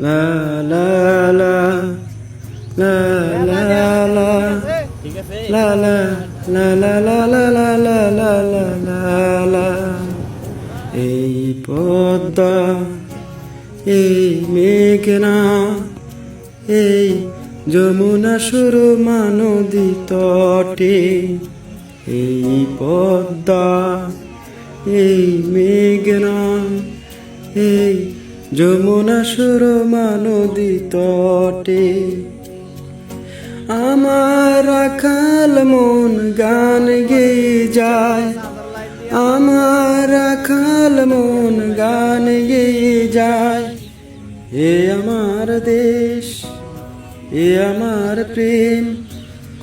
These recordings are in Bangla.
লা লা লা লা লা লা ঠিক আছে লা লা লা লা লা লা লা লা লা লা লা লা। এই পদ্মা এই মেঘনা এই যমুনা সুরমা নদী তটে, এই পদ্মা এই মেঘনা এই যমুনা সুরমা নদী তটে, আমার রাখাল মন গান গেয়ে যায়, আমার রাখাল মন গান গেয়ে যায়। এ আমার দেশ, এ আমার প্রেম,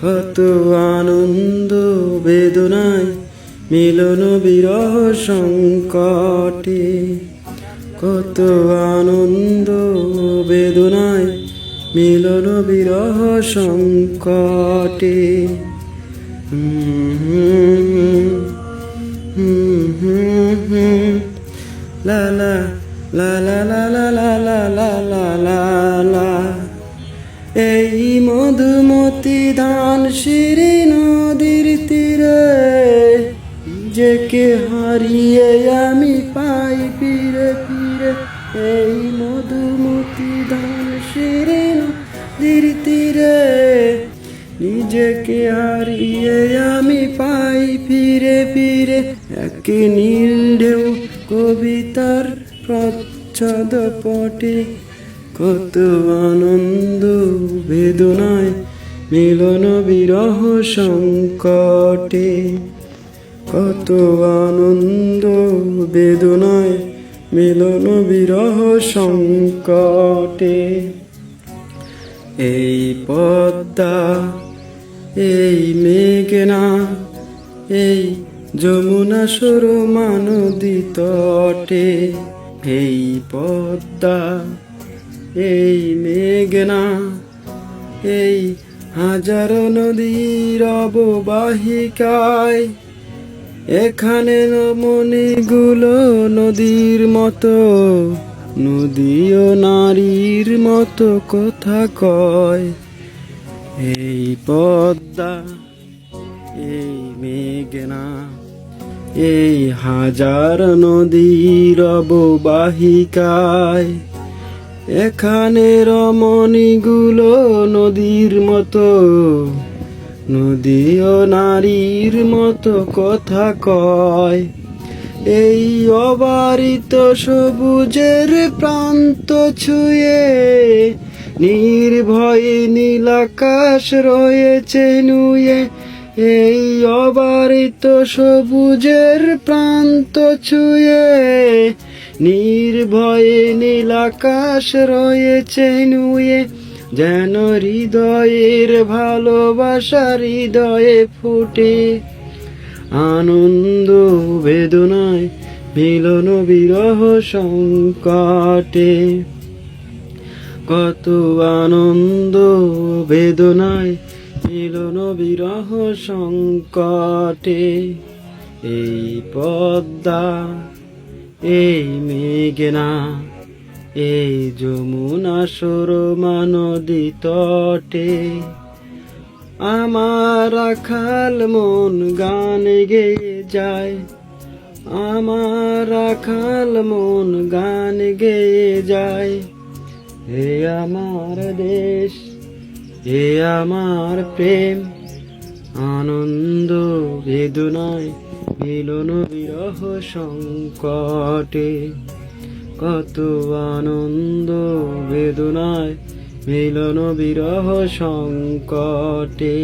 কত আনন্দ বেদনায় মিলন বিরহ সংকটে, কত আনন্দ বেদনায় মিলন বিরহ সংকটে। লা লা লা লা লা লা লা লা লা লা লা লা। এই মধুমতি ধান শিরি নদীর তীরে, নিজেকে হারিয়ে আমি পাই ফিরে ফিরে। এই মধুমতি ধান শিরি নদীর তীরে, নিজেকে হারিয়ে আমি পাই ফিরে ফিরে। এক নীল ঢেউ কবিতার প্রচ্ছদ পটে, কত আনন্দ বেদনায় মিলন বিরহ সংকটে, কত আনন্দ বেদনায় মিলন বিরহ সংকটে। এই পদ্মা এই মেঘনা এই যমুনা সুরমা নদী তটে, এই পদ্মা এই মেঘনা এই হাজার নদীর অববাহিকায়, এখানে রমণীগুলো নদীর মতো, নদীও নারীর মতো কথা কয়। এই পদ্মা এই মেঘনা এই হাজার নদীর অববাহিকায়, এখানে রমণীগুলো নদীর মতো, নদীও নারীর মতো কথা কয়। এই অবারিত সবুজের প্রান্ত ছুঁয়ে নির্ভয়ে নীলাকাশ রয়েছে নুয়ে, এই অবারিত সবুজের প্রান্ত ছুঁয়ে নির্ভয়ে নীলাকাশ রয়েছে নুয়ে। যেন হৃদয়ের ভালোবাসা হৃদয়ে ফুটে, আনন্দ বেদনায় মিলন বিরহ সংকটে, কত আনন্দ বেদনায় মিলন বিরহ সংকটে। এই পদ্মা এই মেঘনা এই যমুনা সুরমা নদী তটে, আমার রাখাল মন গান গেয়ে যায়, আমার রাখাল মন গান গেয়ে যায়। হে আমার দেশ, হে আমার প্রেম, আনন্দ বেদনায় মিলন বিরহ সংকটে, কত আনন্দ বেদনায় মিলন বিরহ সংকটে।